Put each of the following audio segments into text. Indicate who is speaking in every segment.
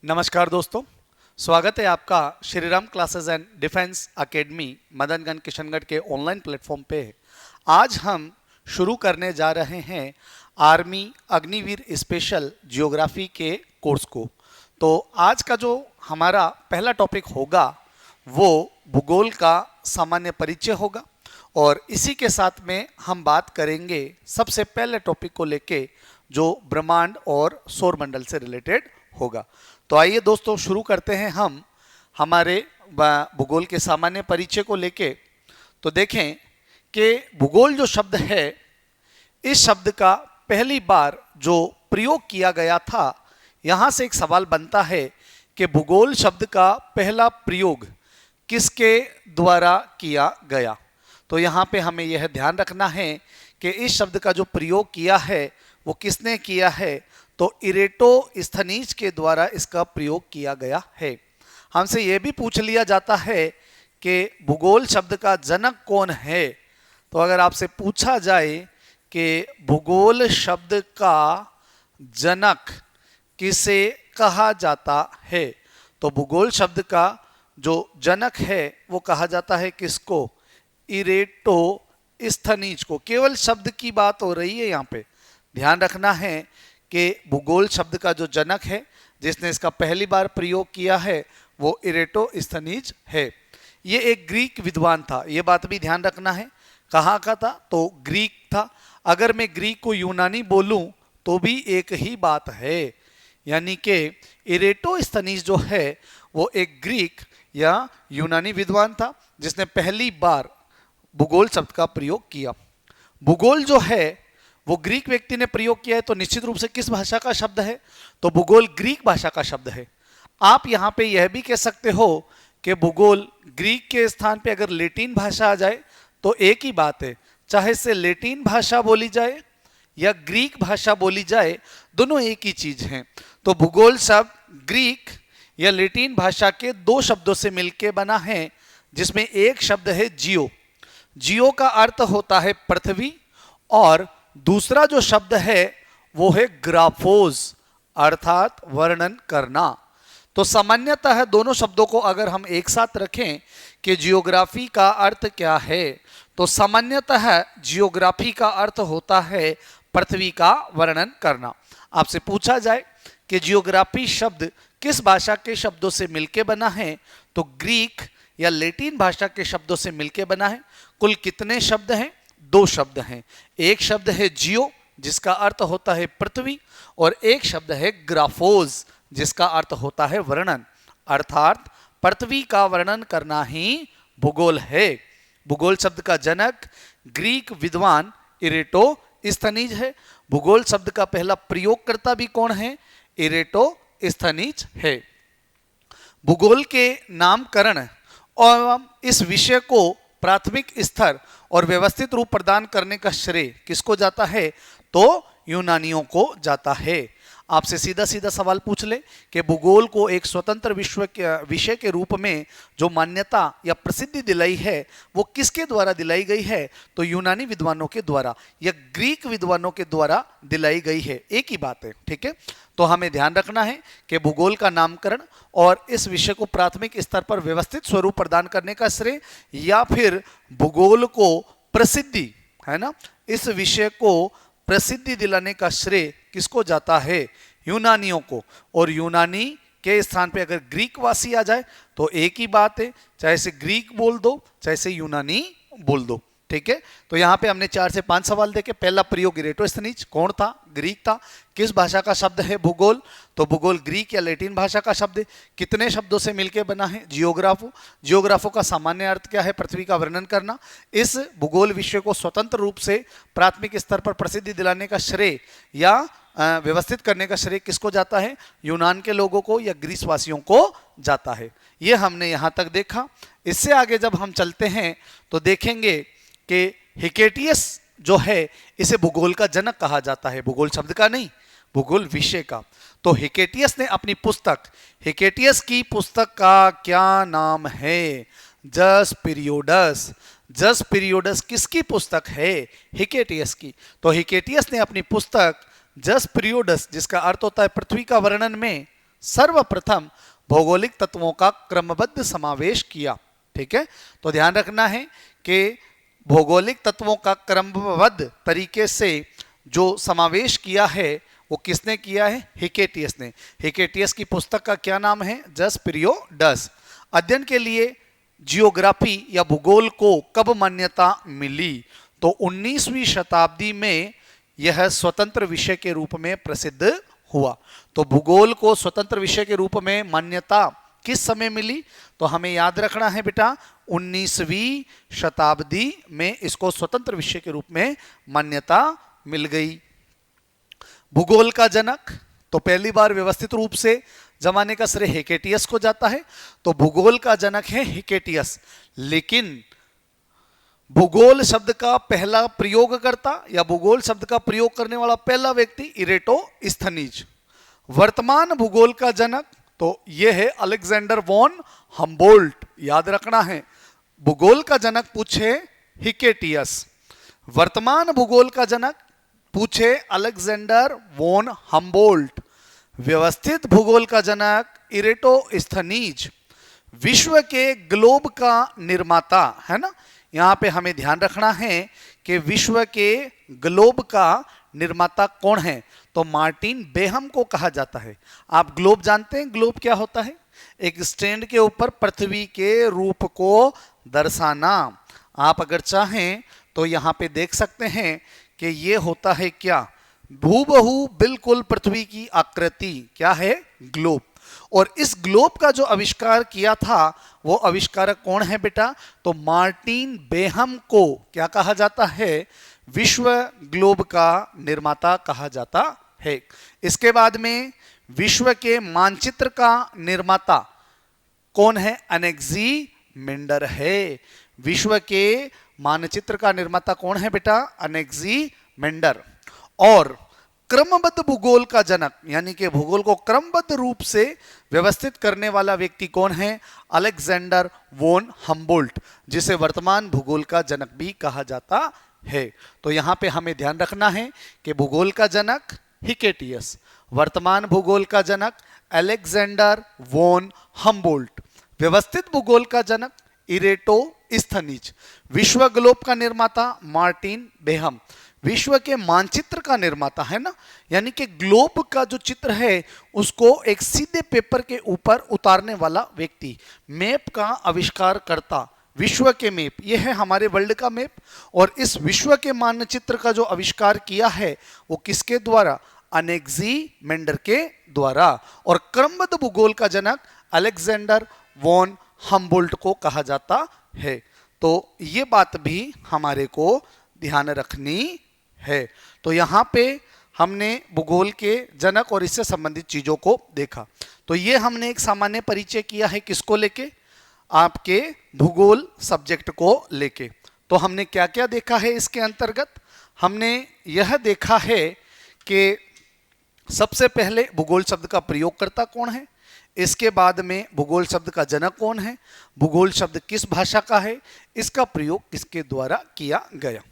Speaker 1: नमस्कार दोस्तों, स्वागत है आपका Shriram classes and defence academy Madanganj Kishangarh के ऑनलाइन प्लेटफॉर्म पे। आज हम शुरू करने जा रहे हैं आर्मी अग्निवीर स्पेशल जियोग्राफी के कोर्स को। तो आज का जो हमारा पहला टॉपिक होगा वो भूगोल का सामान्य परिचय होगा और इसी के साथ में हम बात करेंगे सबसे पहले टॉपिक को लेके जो ब्रह्मांड और सौरमंडल से रिलेटेड होगा। तो आइए दोस्तों शुरू करते हैं हम हमारे भूगोल के सामान्य परिचय को लेके। तो देखें कि भूगोल जो शब्द है, इस शब्द का पहली बार जो प्रयोग किया गया था, यहाँ से एक सवाल बनता है कि भूगोल शब्द का पहला प्रयोग किसके द्वारा किया गया। तो यहाँ पे हमें यह ध्यान रखना है कि इस शब्द का जो प्रयोग किया है वो किसने किया है, तो इरेटोस्थनीज के द्वारा इसका प्रयोग किया गया है। हमसे यह भी पूछ लिया जाता है कि भूगोल शब्द का जनक कौन है। तो अगर आपसे पूछा जाए कि भूगोल शब्द का जनक किसे कहा जाता है, तो भूगोल शब्द का जो जनक है वो कहा जाता है किसको, इरेटोस्थनीज को। केवल शब्द की बात हो रही है, यहाँ पे ध्यान रखना है कि भूगोल शब्द का जो जनक है, जिसने इसका पहली बार प्रयोग किया है, वो इरेटोस्थनीज है। ये एक ग्रीक विद्वान था, ये बात भी ध्यान रखना है। कहाँ का था, तो ग्रीक था। अगर मैं ग्रीक को यूनानी बोलूं तो भी एक ही बात है, यानी कि इरेटोस्थनीज जो है वो एक ग्रीक या यूनानी विद्वान था जिसने पहली बार भूगोल शब्द का प्रयोग किया। भूगोल जो है वो ग्रीक व्यक्ति ने प्रयोग किया है, तो निश्चित रूप से किस भाषा का शब्द है, तो भूगोल ग्रीक भाषा का शब्द है। आप यहाँ पे यह भी कह सकते हो कि भूगोल ग्रीक के स्थान पे अगर लैटिन भाषा आ जाए तो एक ही बात है, चाहे से लैटिन भाषा बोली जाए या ग्रीक भाषा बोली जाए, दोनों एक ही चीज हैं। तो भूगोल शब्द ग्रीक या लैटिन भाषा के दो शब्दों से मिलकर बना है, जिसमें एक शब्द है जियो। जियो का अर्थ होता है पृथ्वी, और दूसरा जो शब्द है वो है ग्राफोस, अर्थात वर्णन करना। तो सामान्यतः दोनों शब्दों को अगर हम एक साथ रखें कि जियोग्राफी का अर्थ क्या है, तो सामान्यतः जियोग्राफी का अर्थ होता है पृथ्वी का वर्णन करना। आपसे पूछा जाए कि जियोग्राफी शब्द किस भाषा के शब्दों से मिलके बना है, तो ग्रीक या लैटिन भाषा के शब्दों से मिलके बना है। कुल कितने शब्द हैं, दो शब्द हैं। एक शब्द है जियो जिसका अर्थ होता है पृथ्वी, और एक शब्द है ग्राफोस जिसका अर्थ होता है वर्णन, अर्थात पृथ्वी का वर्णन करना ही भूगोल है। भूगोल शब्द का जनक ग्रीक विद्वान इरेटोस्थनीज है। भूगोल शब्द का पहला प्रयोगकर्ता भी कौन है, इरेटोस्थनीज है। भूगोल के नामकरण और इस विषय को प्राथमिक स्तर और व्यवस्थित रूप प्रदान करने का श्रेय किसको जाता है, तो यूनानियों को जाता है। आपसे सीधा सीधा सवाल पूछ ले कि भूगोल को एक स्वतंत्र विषय के रूप में जो मान्यता या प्रसिद्धि दिलाई है वो किसके द्वारा दिलाई गई है, तो यूनानी विद्वानों के द्वारा या ग्रीक विद्वानों के द्वारा दिलाई गई है, एक ही बात है। ठीक है, तो हमें ध्यान रखना है कि भूगोल का नामकरण और इस विषय को प्राथमिक स्तर पर व्यवस्थित स्वरूप प्रदान करने का श्रेय या फिर भूगोल को प्रसिद्धि, है ना, इस विषय को प्रसिद्धि दिलाने का श्रेय किसको जाता है, यूनानियों को। और यूनानी के स्थान पे अगर ग्रीक वासी आ जाए तो एक ही बात है, चाहे से ग्रीक बोल दो चाहे से यूनानी बोल दो। ठीक है, तो यहाँ पे हमने 4 से 5 सवाल देखे। पहला प्रयोग इरेटोस्थनीज कौन था, ग्रीक था। किस भाषा का शब्द है भूगोल, तो भूगोल ग्रीक या लैटिन भाषा का शब्द है। कितने शब्दों से मिलकर बना है, जियोग्राफो। जियोग्राफो का सामान्य अर्थ क्या है, पृथ्वी का वर्णन करना। इस भूगोल विषय को स्वतंत्र रूप से प्राथमिक स्तर पर प्रसिद्धि दिलाने का श्रेय या व्यवस्थित करने का श्रेय किसको जाता है, यूनान के लोगों को या ग्रीस वासियों को जाता है। ये हमने यहाँ तक देखा। इससे आगे जब हम चलते हैं तो देखेंगे कि हिकेटियस जो है इसे भूगोल का जनक कहा जाता है, भूगोल शब्द का नहीं, भूगोल विषय का। तो हिकेटियस ने अपनी पुस्तक, हिकेटियस की पुस्तक का क्या नाम है, जस पीरियोडस। जस पीरियोडस किसकी पुस्तक है, हिकेटियस की। तो हिकेटियस ने अपनी पुस्तक जस पीरियोडस, जिसका अर्थ होता है पृथ्वी का वर्णन में, सर्वप्रथम भौगोलिक तत्वों का क्रमबद्ध समावेश किया। ठीक है, तो ध्यान रखना है कि भौगोलिक तत्वों का क्रमबद्ध तरीके से जो समावेश किया है वो किसने किया है? हिकेटियस ने। हिकेटियस की पुस्तक का क्या नाम है? जस पीरियोडस। अध्ययन के लिए जियोग्राफी या भूगोल को कब मान्यता मिली? तो 19वीं शताब्दी में यह स्वतंत्र विषय के रूप में प्रसिद्ध हुआ। तो भूगोल को स्वतंत्र विषय के रूप में मान्यता किस समय मिली? तो हमें याद रखना है बेटा, 19वीं शताब्दी में इसको स्वतंत्र विषय के रूप में मान्यता मिल गई। भूगोल का जनक, तो पहली बार व्यवस्थित रूप से जमाने का श्रेय हिकेटियस को जाता है। तो भूगोल का जनक है हिकेटियस, लेकिन भूगोल शब्द का पहला प्रयोगकर्ता या भूगोल शब्द का प्रयोग करने वाला पहला व्यक्ति इरेटोस्थनीज। वर्तमान भूगोल का जनक तो यह है अलेक्जेंडर वॉन हम्बोल्ट। याद रखना है, भूगोल का जनक पूछे हिकेटियस, वर्तमान भूगोल का जनक पूछे अलेक्जेंडर वॉन हम्बोल्ट, व्यवस्थित भूगोल का जनक इरेटोस्थनीज, विश्व के ग्लोब का निर्माता, है ना। यहां पे हमें ध्यान रखना है कि विश्व के ग्लोब का निर्माता कौन है? तो मार्टिन बेहम को कहा जाता है। आप ग्लोब जानते हैं? ग्लोब क्या होता है? एक स्टैंड के ऊपर पृथ्वी के रूप को दर्शाना। आप अगर चाहें तो यहां पे देख सकते हैं कि ये होता है क्या? हूबहू बिल्कुल पृथ्वी की आकृति क्या है? ग्लोब। और इस ग्लोब का जो आविष्कार किया था वो आविष्कारक कौन है बेटा? तो मार्टिन बेहम को क्या कहा जाता है? विश्व ग्लोब का निर्माता कहा जाता है। इसके बाद में विश्व के मानचित्र का निर्माता कौन है? अनेक्सिमेंडर है। विश्व के मानचित्र का निर्माता कौन है बेटा? अनेक्सिमेंडर। और क्रमबद्ध भूगोल का जनक, यानी कि भूगोल को क्रमबद्ध रूप से व्यवस्थित करने वाला व्यक्ति कौन है? अलेक्जेंडर वॉन हम्बोल्ट, जिसे वर्तमान भूगोल का जनक भी कहा जाता है। तो यहां पे हमें ध्यान रखना है कि भूगोल का जनक हिकेटियस, वर्तमान भूगोल का जनक अलेक्जेंडर वॉन हम्बोल्ट, व्यवस्थित भूगोल का जनक इरेटोस्थनीज, विश्व ग्लोब का निर्माता मार्टिन बेहम, विश्व के मानचित्र का निर्माता, है ना, यानी कि ग्लोब का जो चित्र है उसको एक सीधे पेपर के ऊपर उतारने वाला व्यक्ति, मैप का आविष्कार करता, विश्व के मैप, यह है हमारे वर्ल्ड का मैप। और इस विश्व के मानचित्र का जो आविष्कार किया है वो किसके द्वारा? अनेक्सिमेंडर के द्वारा। और क्रमबद्ध भूगोल का जनक अलेक्जेंडर वॉन हम्बोल्ट को कहा जाता है। तो ये बात भी हमारे को ध्यान रखनी है। तो यहां पे हमने भूगोल के जनक और इससे संबंधित चीजों को देखा। तो ये हमने एक सामान्य परिचय किया है, किसको लेके? आपके भूगोल सब्जेक्ट को लेके। तो हमने क्या क्या देखा है इसके अंतर्गत? हमने यह देखा है कि सबसे पहले भूगोल शब्द का प्रयोगकर्ता कौन है, इसके बाद में भूगोल शब्द का जनक कौन है, भूगोल शब्द किस भाषा का है, इसका प्रयोग किसके द्वारा किया गया,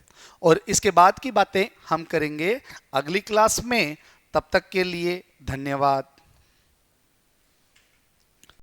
Speaker 1: और इसके बाद की बातें हम करेंगे अगली क्लास में। तब तक के लिए धन्यवाद।